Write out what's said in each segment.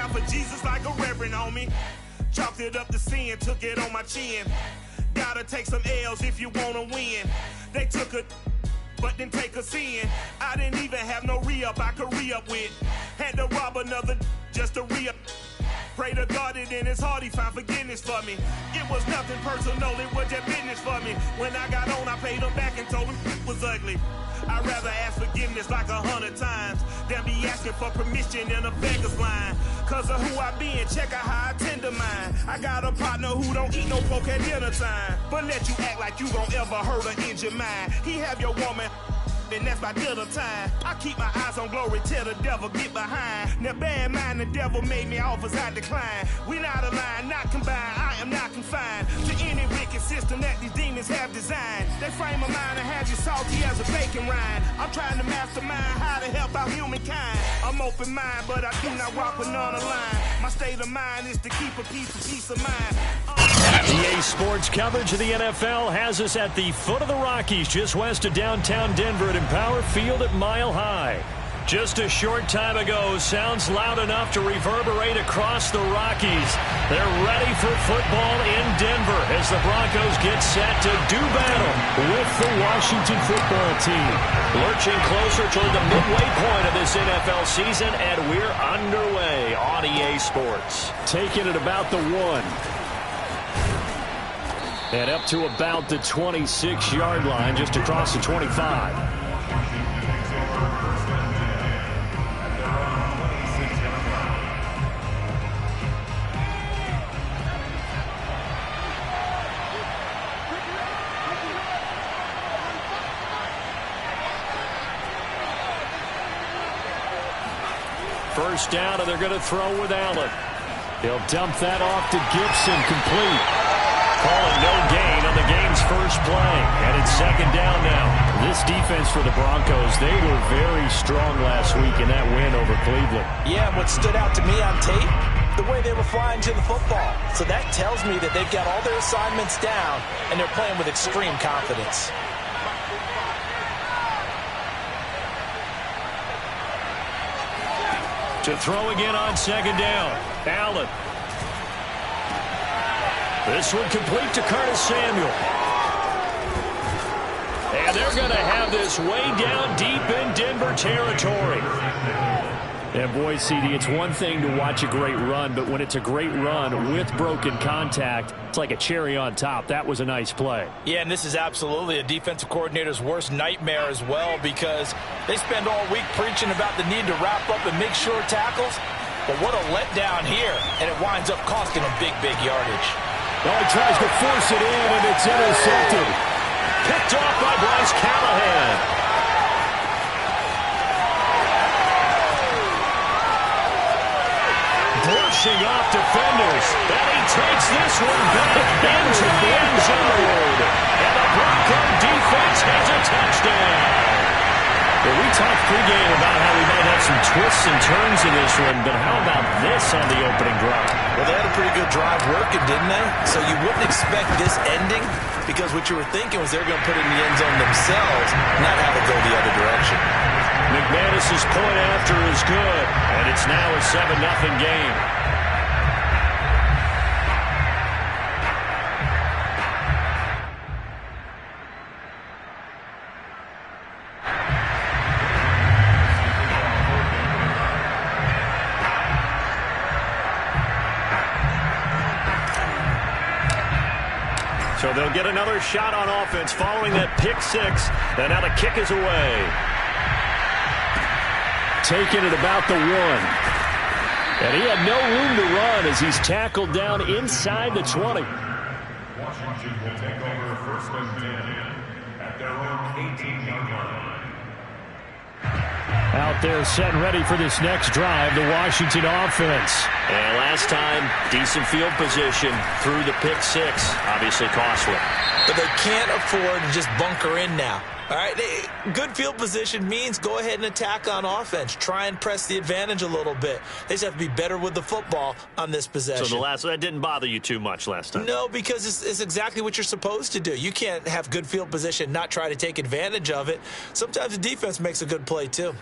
down for Jesus like a reverend on me. Chalked it up to sin, took it on my chin. Gotta take some L's if you wanna win. They took a but didn't take a sin. I didn't even have no re-up I could re-up with. Had to rob another just to re-up. Pray to God that in his heart he found forgiveness for me. It was nothing personal, it was just business for me. When I got on, I paid him back and told him it was ugly. I'd rather ask forgiveness like 100 times than be asking for permission in a beggar's line. Cause of who I be and check out how I tend to mine. I got a partner who don't eat no pork at dinner time, but let you act like you gon' ever hurt or injure mine. He have your woman, and that's my dinner time. I keep my eyes on glory till the devil get behind. Now bear in mind the devil made me offers I decline. We not aligned, not combined, I am not confined to any wicked system that these demons have designed. They frame a mind and have you salty as a bacon rind. I'm trying to mastermind how to help out humankind. I'm open mind, but I do not walk with none line. My state of mind is to keep a peace of mind. EA Sports coverage of the NFL has us at the foot of the Rockies, just west of downtown Denver at Empower Field at Mile High. Just a short time ago, sounds loud enough to reverberate across the Rockies. They're ready for football in Denver as the Broncos get set to do battle with the Washington football team. Lurching closer toward the midway point of this NFL season, and we're underway on EA Sports. Taking it about the 1. And up to about the 26-yard line, just across the 25. First down, and they're going to throw with Allen. He'll dump that off to Gibson, complete. Call it no gain on the game's first play. And it's second down now. This defense for the Broncos, they were very strong last week in that win over Cleveland. Yeah, and what stood out to me on tape, the way they were flying to the football. So that tells me that they've got all their assignments down, and they're playing with extreme confidence. To throw again on second down, Allen. This one complete to Curtis Samuel. And they're going to have this way down deep in Denver territory. And boy, CD, it's one thing to watch a great run, but when it's a great run with broken contact, it's like a cherry on top. That was a nice play. Yeah, and this is absolutely a defensive coordinator's worst nightmare as well, because they spend all week preaching about the need to wrap up and make sure tackles. But what a letdown here, and it winds up costing them big yardage. Well, he tries to force it in, and it's intercepted. Picked off by Bryce Callahan. Brushing off defenders. And he takes this one back into the end zone. And the Bronco defense has a touchdown. Well, we talked pregame about how we might have some twists and turns in this one, but how about this on the opening drive? Well, they had a pretty good drive working, didn't they? So you wouldn't expect this ending, because what you were thinking was they were going to put it in the end zone themselves, not have it go the other direction. McManus's point after is good, and it's now a 7-0 game. So they'll get another shot on offense following that pick six. And now the kick is away. Taking it about the 1. And he had no room to run as he's tackled down inside the 20. Washington will take over first and 10 at their own 18-yard line. Out there set and ready for this next drive, the Washington offense. And last time, decent field position through the pick six. Obviously costly. But they can't afford to just bunker in now. All right, good field position means go ahead and attack on offense. Try and press the advantage a little bit. They just have to be better with the football on this possession. So that didn't bother you too much last time? No, because it's exactly what you're supposed to do. You can't have good field position, not try to take advantage of it. Sometimes the defense makes a good play too.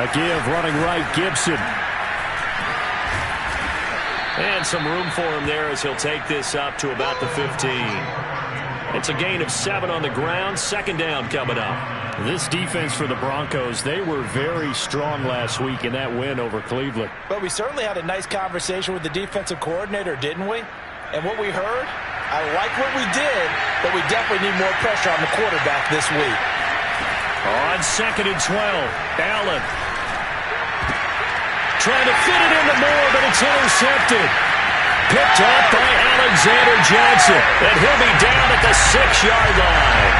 A give running right, Gibson. And some room for him there as he'll take this up to about the 15. It's a gain of 7 on the ground. Second down coming up. This defense for the Broncos, they were very strong last week in that win over Cleveland. But we certainly had a nice conversation with the defensive coordinator, didn't we? And what we heard, I like what we did, but we definitely need more pressure on the quarterback this week. On 2nd and 12, Allen. Trying to fit it into Moore, but it's intercepted. Picked up by Alexander Johnson, and he'll be down at the 6-yard line.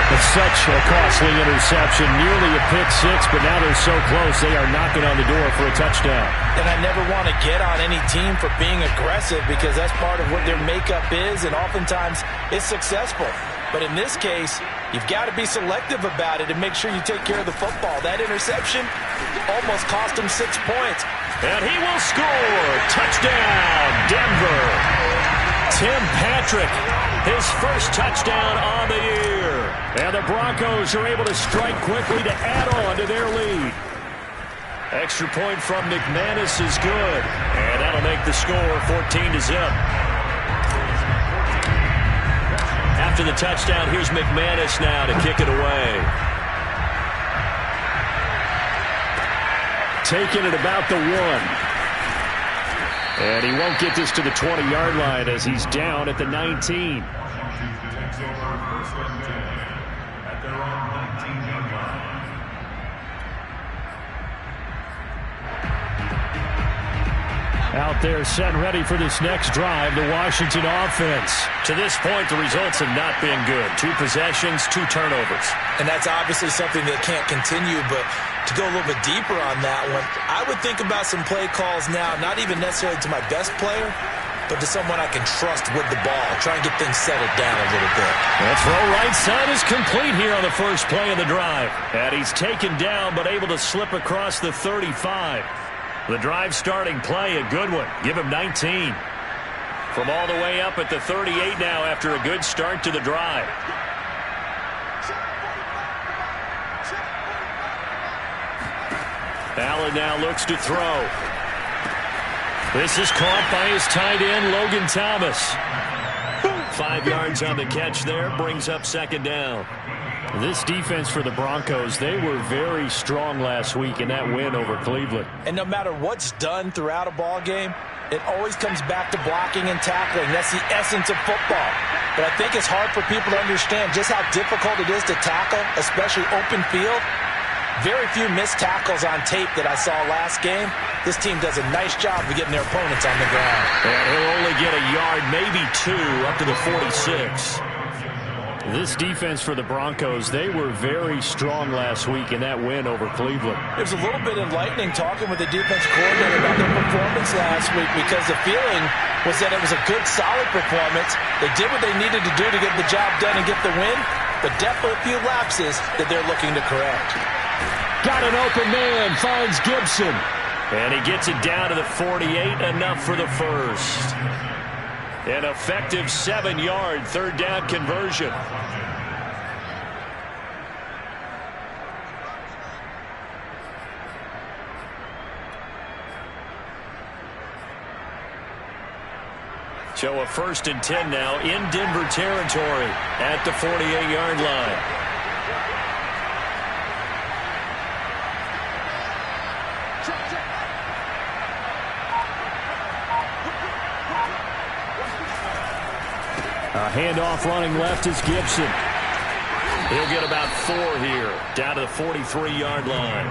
It's such a costly interception, nearly a pick six, but now they're so close they are knocking on the door for a touchdown. And I never want to get on any team for being aggressive because that's part of what their makeup is, and oftentimes it's successful. But in this case, you've got to be selective about it and make sure you take care of the football. That interception almost cost him 6 points. And he will score. Touchdown, Denver. Tim Patrick, his first touchdown on the year. And the Broncos are able to strike quickly to add on to their lead. Extra point from McManus is good. And that'll make the score 14-0. After the touchdown, here's McManus now to kick it away. Taking it about the 1. And he won't get this to the 20-yard line as he's down at the 19. Out there set and ready for this next drive, the Washington offense. To this point, the results have not been good. 2 possessions, 2 turnovers. And that's obviously something that can't continue, but to go a little bit deeper on that one, I would think about some play calls now, not even necessarily to my best player, but to someone I can trust with the ball. Try and get things settled down a little bit. The throw right side is complete here on the first play of the drive. And he's taken down, but able to slip across the 35. The drive starting play, a good one. Give him 19. From all the way up at the 38 now after a good start to the drive. Allen now looks to throw. This is caught by his tight end, Logan Thomas. 5 yards on the catch there, brings up second down. This defense for the Broncos, they were very strong last week in that win over Cleveland. And no matter what's done throughout a ball game, it always comes back to blocking and tackling. That's the essence of football. But I think it's hard for people to understand just how difficult it is to tackle, especially open field. Very few missed tackles on tape that I saw last game. This team does a nice job of getting their opponents on the ground. And he'll only get a yard, maybe 2, up to the 46. This defense for the Broncos, they were very strong last week in that win over Cleveland. It was a little bit enlightening talking with the defense coordinator about their performance last week because the feeling was that it was a good, solid performance. They did what they needed to do to get the job done and get the win, but definitely a few lapses that they're looking to correct. Got an open man, finds Gibson. And he gets it down to the 48, enough for the first. An effective 7-yard third down conversion. So a 1st and 10 now in Denver territory at the 48-yard line. A handoff running left is Gibson. He'll get about 4 here, down to the 43-yard line.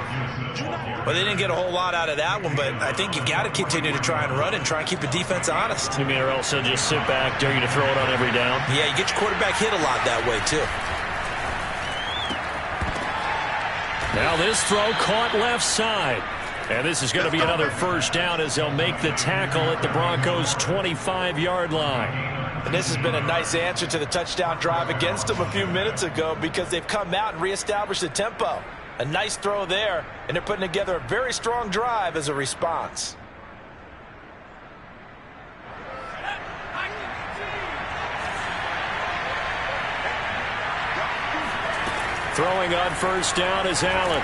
Well, they didn't get a whole lot out of that one, but I think you've got to continue to try and run and try and keep the defense honest. You mean or else they'll just sit back, dare you to throw it on every down? Yeah, you get your quarterback hit a lot that way, too. Now this throw caught left side. And this is going to be another first down as they'll make the tackle at the Broncos' 25-yard line. And this has been a nice answer to the touchdown drive against them a few minutes ago because they've come out and reestablished the tempo. A nice throw there, and they're putting together a very strong drive as a response. Throwing on first down is Allen.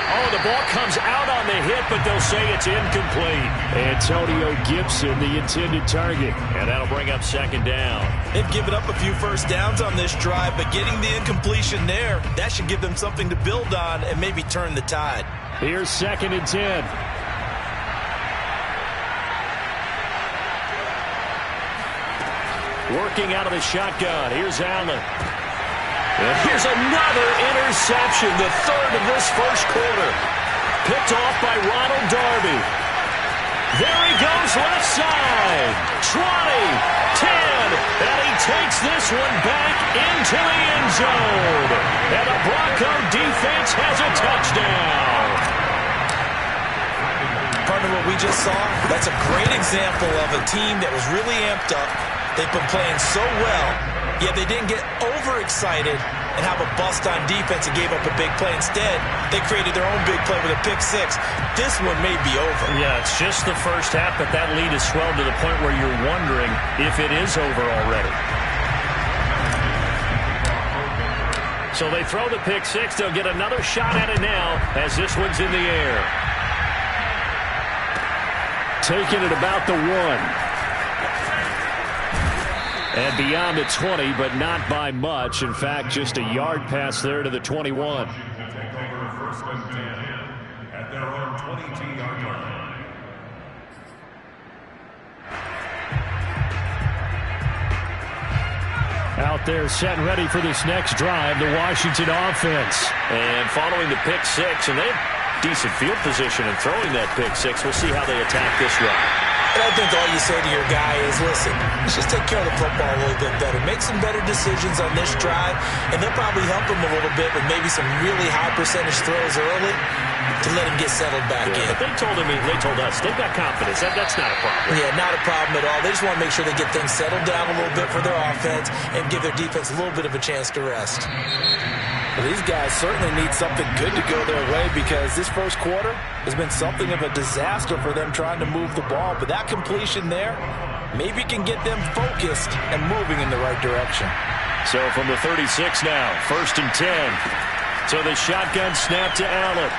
Oh, the ball comes out on the hit, but they'll say it's incomplete. Antonio Gibson, the intended target. And that'll bring up second down. They've given up a few first downs on this drive, but getting the incompletion there, that should give them something to build on and maybe turn the tide. Here's 2nd and 10. Working out of the shotgun. Here's Allen. And here's another interception, the 3rd of this first quarter. Picked off by Ronald Darby. There he goes, left side. 20, 10, and he takes this one back into the end zone. And the Bronco defense has a touchdown. Partner, what we just saw, that's a great example of a team that was really amped up. They've been playing so well, yet they didn't get overexcited and have a bust on defense and gave up a big play. Instead, they created their own big play with a pick six. This one may be over. Yeah, it's just the first half, but that lead has swelled to the point where you're wondering if it is over already. So they throw the pick six. They'll get another shot at it now as this one's in the air. Taking it about the 1. And beyond the 20, but not by much. In fact, just a yard pass there to the 21. Take over 1st and 10 at their own 22-yard line. Out there set and ready for this next drive, the Washington offense. And following the pick six, and they have decent field position and throwing that pick six. We'll see how they attack this run. And I think all you say to your guy is, listen, let's just take care of the football a little bit better. Make some better decisions on this drive, and they'll probably help him a little bit with maybe some really high percentage throws early to let him get settled back in. But they told us, they've got confidence. That's not a problem. Yeah, not a problem at all. They just want to make sure they get things settled down a little bit for their offense and give their defense a little bit of a chance to rest. Well, these guys certainly need something good to go their way because this first quarter has been something of a disaster for them trying to move the ball. But that completion there maybe can get them focused and moving in the right direction. So from the 36 now, 1st and 10. So the shotgun snap to Allen.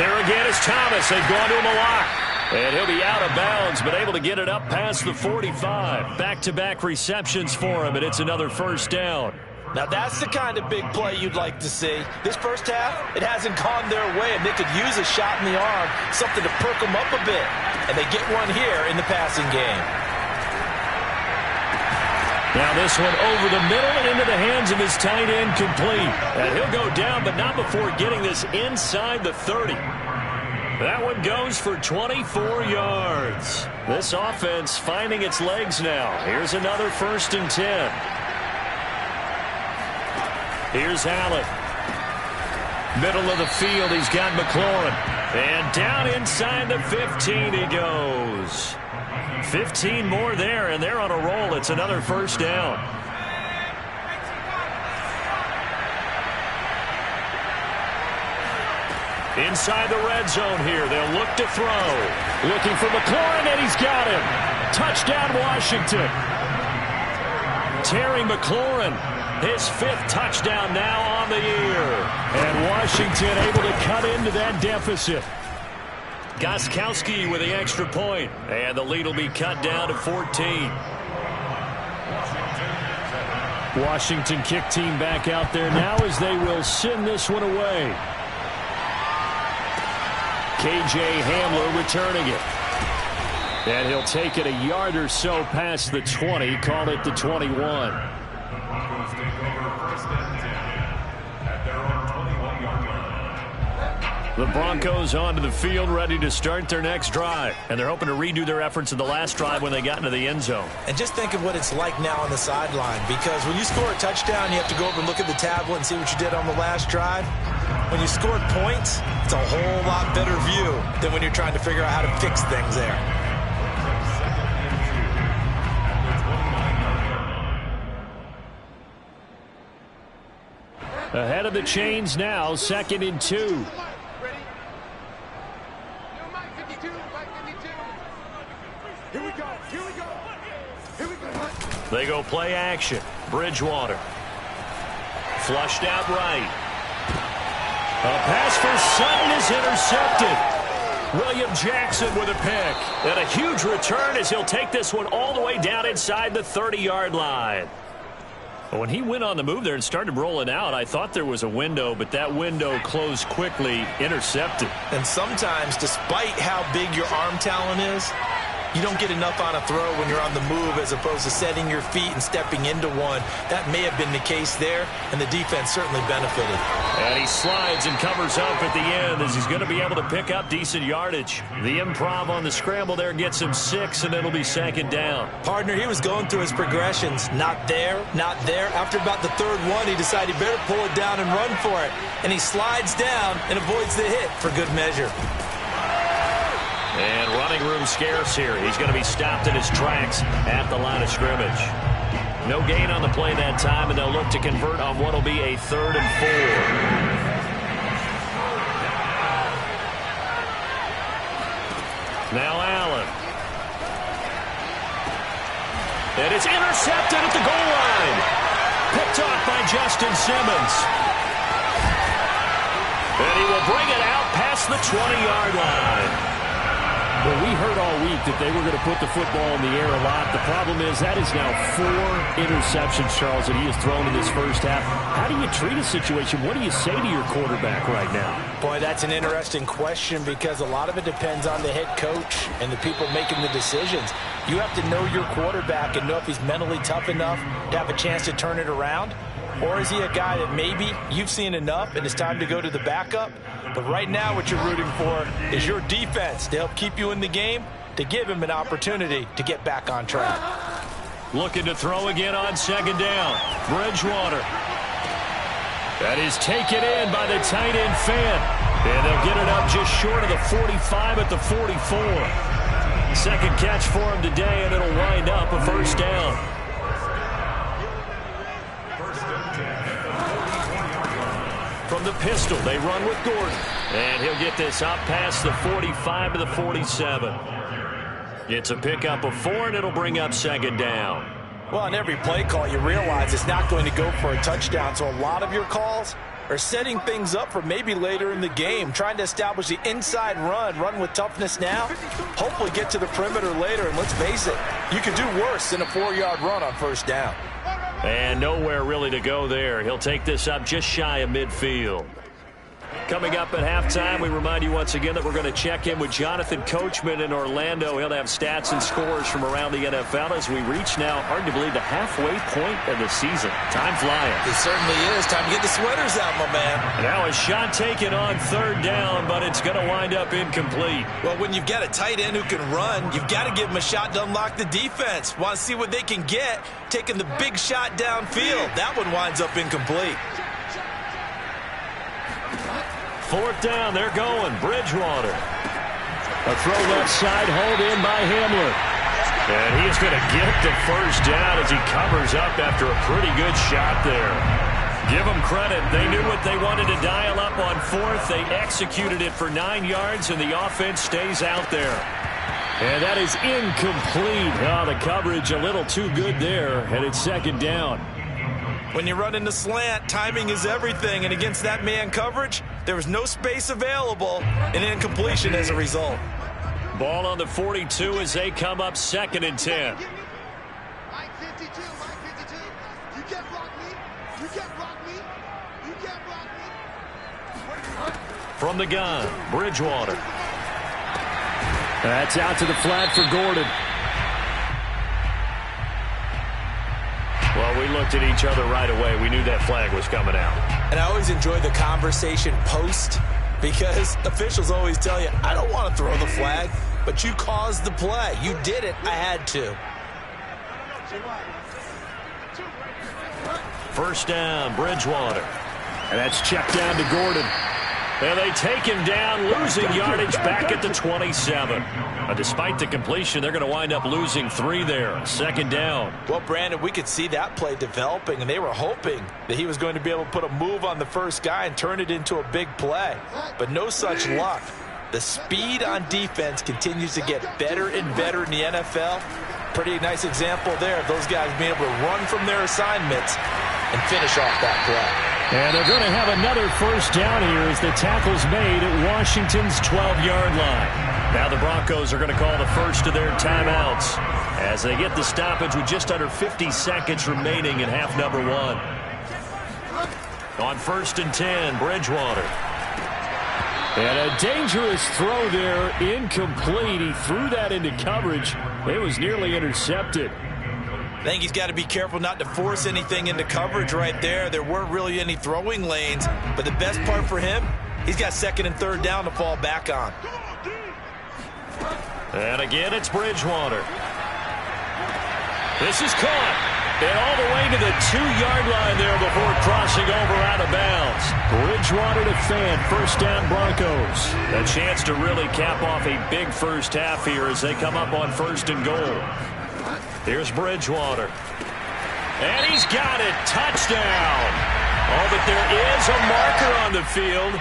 There again is Thomas. They've gone to him a lot. And he'll be out of bounds, but able to get it up past the 45. Back-to-back receptions for him, and it's another first down. Now, that's the kind of big play you'd like to see. This first half, it hasn't gone their way, and they could use a shot in the arm, something to perk them up a bit. And they get one here in the passing game. Now this one over the middle and into the hands of his tight end complete. And he'll go down, but not before getting this inside the 30. That one goes for 24 yards. This offense finding its legs now. Here's another 1st and 10. Here's Allen. Middle of the field, he's got McLaurin. And down inside the 15 he goes. 15 more there, and they're on a roll. It's another first down. Inside the red zone here, they'll look to throw. Looking for McLaurin, and he's got him. Touchdown, Washington. Terry McLaurin, his 5th touchdown now on the year. And Washington able to cut into that deficit. Gostkowski with the extra point. And the lead will be cut down to 14. Washington kick team back out there now as they will send this one away. K.J. Hamler returning it. And he'll take it a yard or so past the 20. Call it the 21. The Broncos onto the field, ready to start their next drive. And they're hoping to redo their efforts in the last drive when they got into the end zone. And just think of what it's like now on the sideline, because when you score a touchdown, you have to go over and look at the tablet and see what you did on the last drive. When you scored points, it's a whole lot better view than when you're trying to figure out how to fix things there. Ahead of the chains now, 2nd and 2. They go play action. Bridgewater. Flushed out right. A pass for Sutton is intercepted. William Jackson with a pick. And a huge return as he'll take this one all the way down inside the 30-yard line. When he went on the move there and started rolling out, I thought there was a window, but that window closed quickly, intercepted. And sometimes, despite how big your arm talent is, you don't get enough on a throw when you're on the move as opposed to setting your feet and stepping into one. That may have been the case there, and the defense certainly benefited. And he slides and covers up at the end as he's going to be able to pick up decent yardage. The improv on the scramble there gets him 6, and it'll be second down. Partner, he was going through his progressions. Not there, not there. After about the third one, he decided he better pull it down and run for it. And he slides down and avoids the hit for good measure. And running room scarce here. He's going to be stopped in his tracks at the line of scrimmage. No gain on the play that time, and they'll look to convert on what will be a 3rd and 4. Now Allen. And it's intercepted at the goal line. Picked off by Justin Simmons. And he will bring it out past the 20-yard line. Well, we heard all week that they were going to put the football in the air a lot. The problem is that is now 4 interceptions, Charles, that he has thrown in this first half. How do you treat a situation? What do you say to your quarterback right now? Boy, that's an interesting question because a lot of it depends on the head coach and the people making the decisions. You have to know your quarterback and know if he's mentally tough enough to have a chance to turn it around. Or is he a guy that maybe you've seen enough and it's time to go to the backup? But right now what you're rooting for is your defense to help keep you in the game, to give him an opportunity to get back on track. Looking to throw again on second down. Bridgewater. That is taken in by the tight end Fant. And they'll get it up just short of the 45 at the 44. Second catch for him today, and it'll wind up a first down. From the pistol, they run with Gordon. And he'll get this up past the 45 to the 47. It's a pickup of 4, and it'll bring up second down. Well, on every play call, you realize it's not going to go for a touchdown. So a lot of your calls are setting things up for maybe later in the game, trying to establish the inside run with toughness now, hopefully get to the perimeter later. And let's face it, you could do worse than a 4-yard run on first down. And nowhere really to go there. He'll take this up just shy of midfield. Coming up at halftime, we remind you once again that we're going to check in with Jonathan Coachman in Orlando. He'll have stats and scores from around the NFL as we reach now, hard to believe, the halfway point of the season. Time flying. It certainly is. Time to get the sweaters out, my man. Now a shot taken on third down, but it's going to wind up incomplete. Well, when you've got a tight end who can run, you've got to give him a shot to unlock the defense. Want to see what they can get, taking the big shot downfield. That one winds up incomplete. Fourth down, they're going. Bridgewater. A throw left side, hauled in by Hamler. And he is going to get the first down as he covers up after a pretty good shot there. Give them credit. They knew what they wanted to dial up on fourth. They executed it for 9 yards, and the offense stays out there. And that is incomplete. Oh, the coverage a little too good there, and it's second down. When you run in the slant, timing is everything, and against that man coverage, there was no space available, and incompletion as a result. Ball on the 42 as they come up second and 10. Mike 52, Mike 52. You can't block me. You can't block me. You can't block me. From the gun, Bridgewater. That's out to the flat for Gordon. Well, we looked at each other right away. We knew that flag was coming out. And I always enjoy the conversation post because officials always tell you, I don't want to throw the flag, but you caused the play. You did it. I had to. First down, Bridgewater. And that's checked down to Gordon. And they take him down, losing yardage back at the 27. Despite the completion, they're going to wind up losing 3 there. Second down. Well, Brandon, we could see that play developing, and they were hoping that he was going to be able to put a move on the first guy and turn it into a big play. But no such luck. The speed on defense continues to get better and better in the NFL. Pretty nice example there of those guys being able to run from their assignments and finish off that play. And they're going to have another first down here as the tackle's made at Washington's 12-yard line. Now the Broncos are going to call the first of their timeouts as they get the stoppage with just under 50 seconds remaining in half number 1. On 1st and 10, Bridgewater. And a dangerous throw there, incomplete. He threw that into coverage. It was nearly intercepted. I think he's got to be careful not to force anything into coverage right there. There weren't really any throwing lanes, but the best part for him, he's got 2nd and 3rd down to fall back on. And again, it's Bridgewater. This is caught. And all the way to the 2-yard line there before crossing over out of bounds. Bridgewater to Fan, first down Broncos. A chance to really cap off a big first half here as they come up on 1st and goal. Here's Bridgewater. And he's got it. Touchdown. Oh, but there is a marker on the field.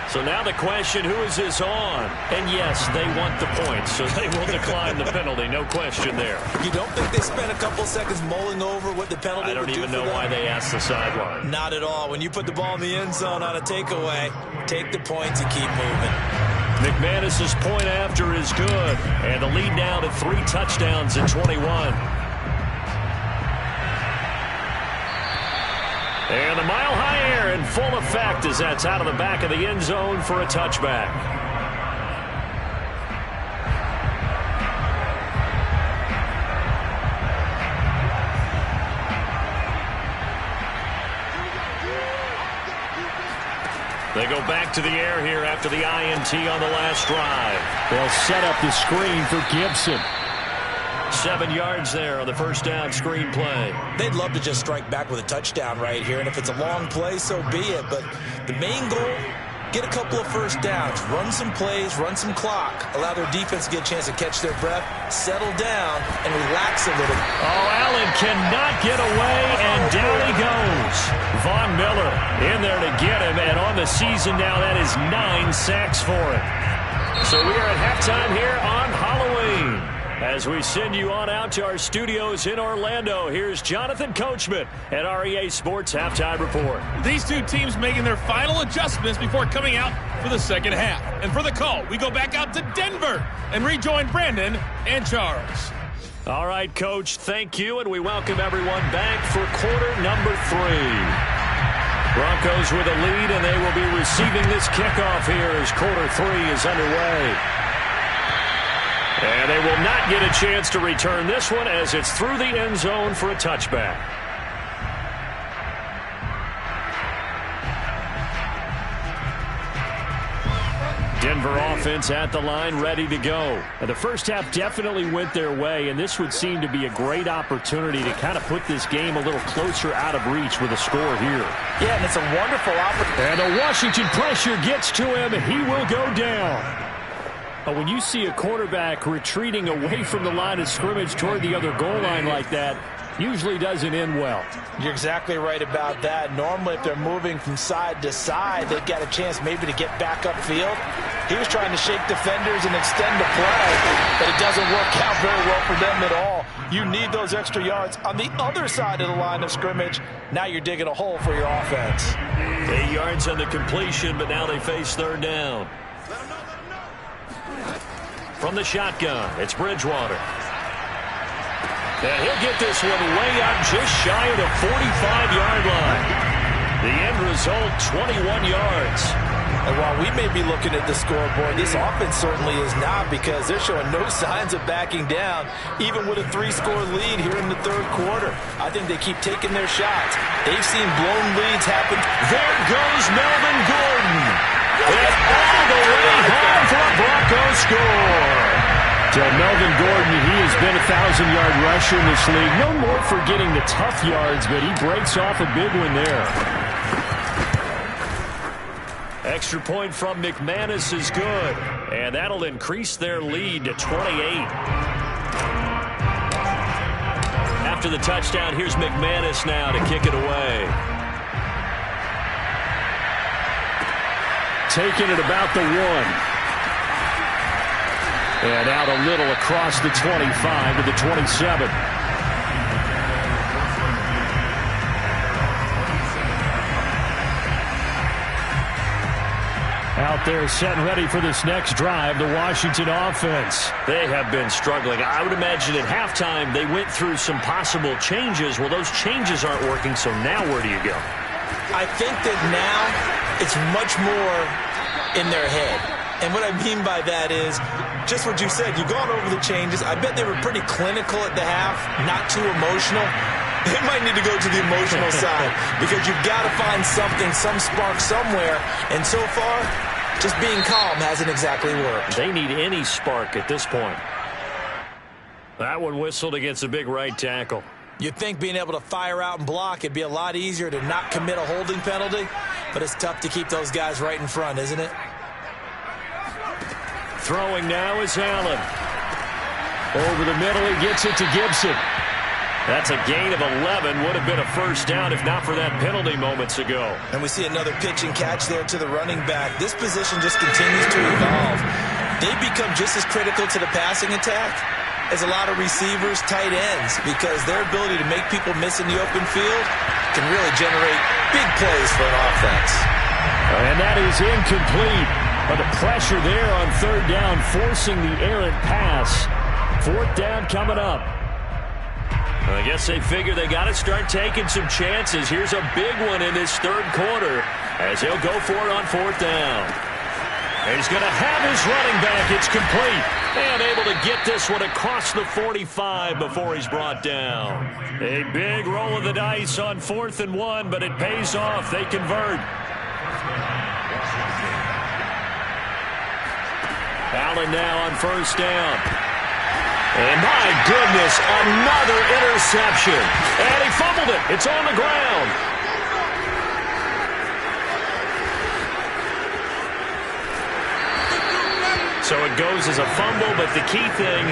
So now the question, who is this on? And yes, they want the points, so they will decline the penalty. No question there. You don't think they spent a couple seconds mulling over what the penalty would do? I don't even know why they asked the sideline. Not at all. When you put the ball in the end zone on a takeaway, take the points and keep moving. McManus's point after is good. And the lead now to 3 touchdowns in 21. And the mile-high air in full effect as that's out of the back of the end zone for a touchback. They go back to the air here after the INT on the last drive. They'll set up the screen for Gibson. 7 yards there on the first down screen play. They'd love to just strike back with a touchdown right here, and if it's a long play, so be it. But the main goal, get a couple of first downs, run some plays, run some clock, allow their defense to get a chance to catch their breath, settle down, and relax a little. Oh, Allen cannot get away, and down he goes. Von Miller in there to get him, and on the season now, that is 9 sacks for him. So we are at halftime here on Halloween. As we send you on out to our studios in Orlando, here's Jonathan Coachman at REA Sports Halftime Report. These two teams making their final adjustments before coming out for the second half. And for the call, we go back out to Denver and rejoin Brandon and Charles. All right, Coach, thank you, and we welcome everyone back for quarter number 3. Broncos with a lead, and they will be receiving this kickoff here as quarter 3 is underway. And they will not get a chance to return this one as it's through the end zone for a touchback. Denver offense at the line, ready to go. And the first half definitely went their way, and this would seem to be a great opportunity to kind of put this game a little closer out of reach with a score here. Yeah, and it's a wonderful opportunity. And the Washington pressure gets to him, and he will go down. But when you see a quarterback retreating away from the line of scrimmage toward the other goal line like that, usually doesn't end well. You're exactly right about that. Normally, if they're moving from side to side, they've got a chance maybe to get back upfield. He was trying to shake defenders and extend the play, but it doesn't work out very well for them at all. You need those extra yards on the other side of the line of scrimmage. Now you're digging a hole for your offense. 8 yards on the completion, but now they face 3rd down. From the shotgun, it's Bridgewater. And he'll get this one way up just shy of the 45-yard line. The end result, 21 yards. And while we may be looking at the scoreboard, this offense certainly is not, because they're showing no signs of backing down, even with a 3-score lead here in the 3rd quarter. I think they keep taking their shots. They've seen blown leads happen. There goes Melvin Gordon. And all the way home for a Broncos score. To Melvin Gordon, he has been a 1,000-yard rusher in this league. No more for getting the tough yards, but he breaks off a big one there. Extra point from McManus is good, and that'll increase their lead to 28. After the touchdown, here's McManus now to kick it away. Taking it about the 1. And out a little across the 25 to the 27. out there set and ready for this next drive, the Washington offense. They have been struggling. I would imagine at halftime they went through some possible changes. Well, those changes aren't working, so now where do you go? I think that now it's much more in their head. And what I mean by that is just what you said. You've gone over the changes. I bet they were pretty clinical at the half, not too emotional. They might need to go to the emotional side because you've got to find something, some spark somewhere. And so far, just being calm hasn't exactly worked. They need any spark at this point. That one whistled against a big right tackle. You'd think being able to fire out and block, it'd be a lot easier to not commit a holding penalty. But it's tough to keep those guys right in front, isn't it? Throwing now is Allen. Over the middle, he gets it to Gibson. That's a gain of 11. Would have been a first down if not for that penalty moments ago. And we see another pitch and catch there to the running back. This position just continues to evolve. They become just as critical to the passing attack as a lot of receivers, tight ends, because their ability to make people miss in the open field can really generate big plays for an offense. And that is incomplete. But the pressure there on third down, forcing the errant pass. Fourth down coming up. I guess they figure they got to start taking some chances. Here's a big one in this third quarter as he'll go for it on fourth down. He's going to have his running back. It's complete. And able to get this one across the 45 before he's brought down. A big roll of the dice on 4th and 1, but it pays off. They convert. Allen now on first down. And my goodness, another interception. And he fumbled it. It's on the ground. So it goes as a fumble, but the key thing,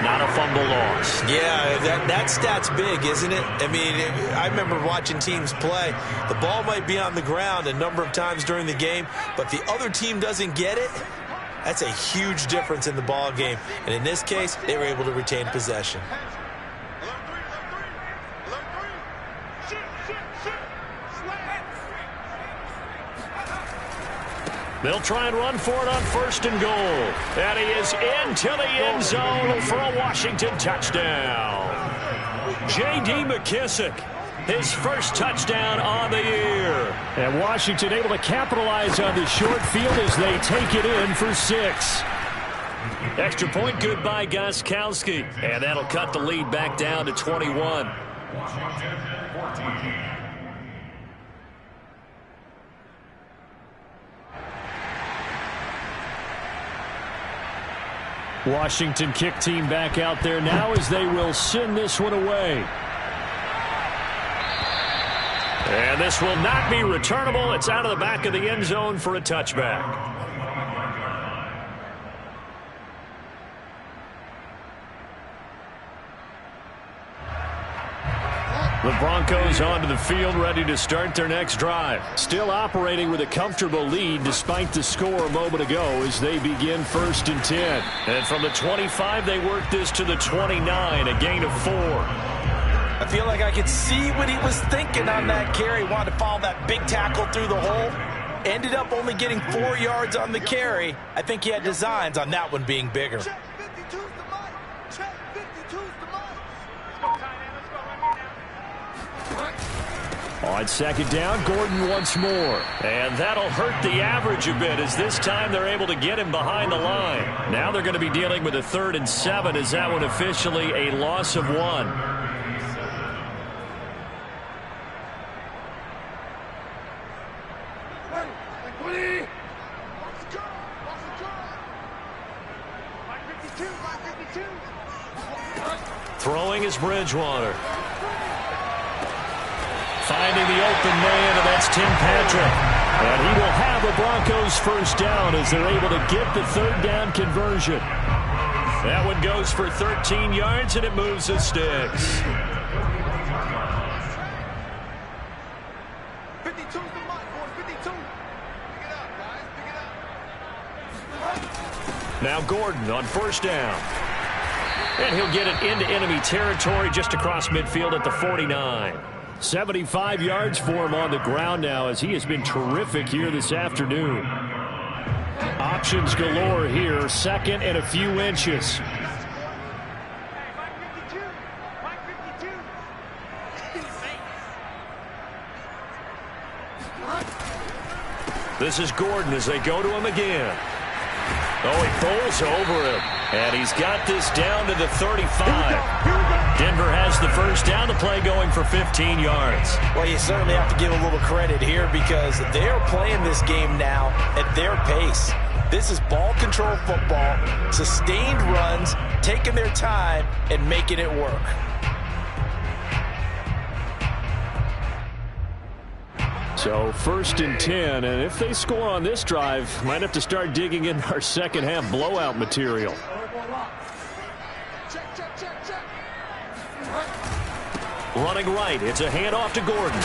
not a fumble loss. Yeah, that stat's big, isn't it? I mean, I remember watching teams play. The ball might be on the ground a number of times during the game, but the other team doesn't get it. That's a huge difference in the ball game. And in this case, they were able to retain possession. They'll try and run for it on 1st and goal. And he is into the end zone for a Washington touchdown. J.D. McKissick, his first touchdown on the year. And Washington able to capitalize on the short field as they take it in for 6. Extra point good by Gostkowski. And that'll cut the lead back down to 21. Washington 14. Washington kick team back out there now as they will send this one away. And this will not be returnable. It's out of the back of the end zone for a touchback. The Broncos onto the field, ready to start their next drive. Still operating with a comfortable lead despite the score a moment ago as they begin 1st and 10. And from the 25, they work this to the 29, a gain of 4. I feel like I could see what he was thinking on that carry. Wanted to follow that big tackle through the hole. Ended up only getting 4 yards on the carry. I think he had designs on that one being bigger. Check 52's the money. Check 52's the money. On 2nd down, Gordon once more. And that'll hurt the average a bit as this time they're able to get him behind the line. Now they're going to be dealing with a 3rd and 7 as that one officially a loss of 1. Throwing is Bridgewater. Finding the open man, and that's Tim Patrick. And he will have the Broncos first down as they're able to get the 3rd down conversion. That one goes for 13 yards, and it moves the sticks. 52's the money, boys. 52. Pick it up, guys. Pick it up. Now Gordon on 1st down. And he'll get it into enemy territory just across midfield at the 49. 75 yards for him on the ground now as he has been terrific here this afternoon. Options galore here. Second and a few inches. This is Gordon as they go to him again. Oh, he pulls over him. And he's got this down to the 35. Denver has the first down. The play going for 15 yards. Well, you certainly have to give a little credit here because they're playing this game now at their pace. This is ball control football, sustained runs, taking their time and making it work. So 1st and 10, and if they score on this drive, might have to start digging in our second half blowout material. Running right, it's a handoff to Gordon.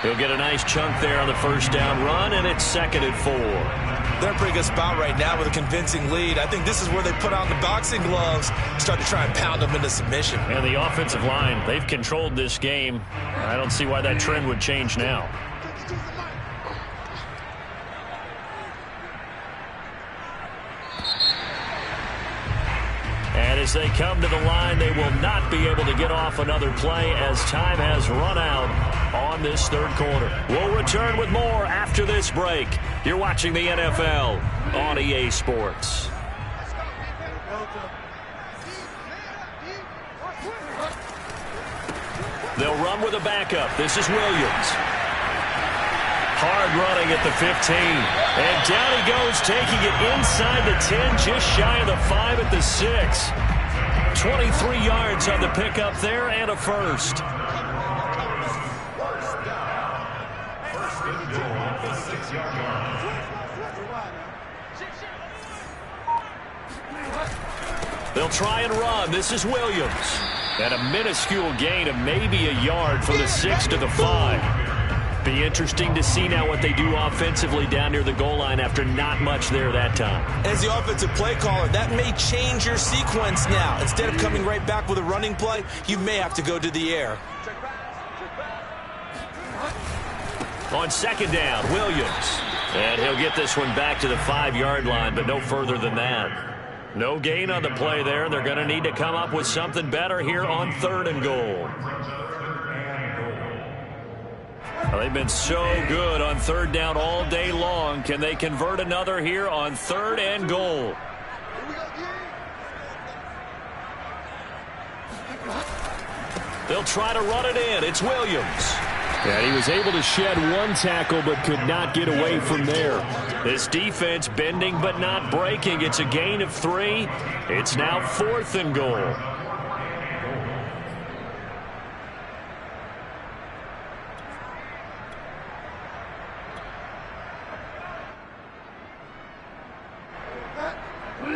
He'll get a nice chunk there on the first down run, and it's 2nd and 4. They're in a pretty good spot right now with a convincing lead. I think this is where they put on the boxing gloves, start to try and pound them into submission. And the offensive line, they've controlled this game. I don't see why that trend would change now. And as they come to the line, they will not be able to get off another play as time has run out on this 3rd quarter. We'll return with more after this break. You're watching the NFL on EA Sports. They'll run with a backup. This is Williams. Hard running at the 15. And down he goes, taking it inside the 10, just shy of the 5 at the 6. 23 yards on the pickup there and a first. They'll try and run. This is Williams. And a minuscule gain of maybe a yard from the 6 to the 5. Be interesting to see now what they do offensively down near the goal line after not much there that time. As the offensive play caller, that may change your sequence now. Instead of coming right back with a running play, you may have to go to the air. On 2nd down, Williams. And he'll get this one back to the 5-yard line, but no further than that. No gain on the play there. They're going to need to come up with something better here on 3rd and goal. Well, they've been so good on 3rd down all day long. Can they convert another here on 3rd and goal? They'll try to run it in. It's Williams. And he was able to shed one tackle but could not get away from there. This defense bending but not breaking. It's a gain of 3. It's now 4th and goal.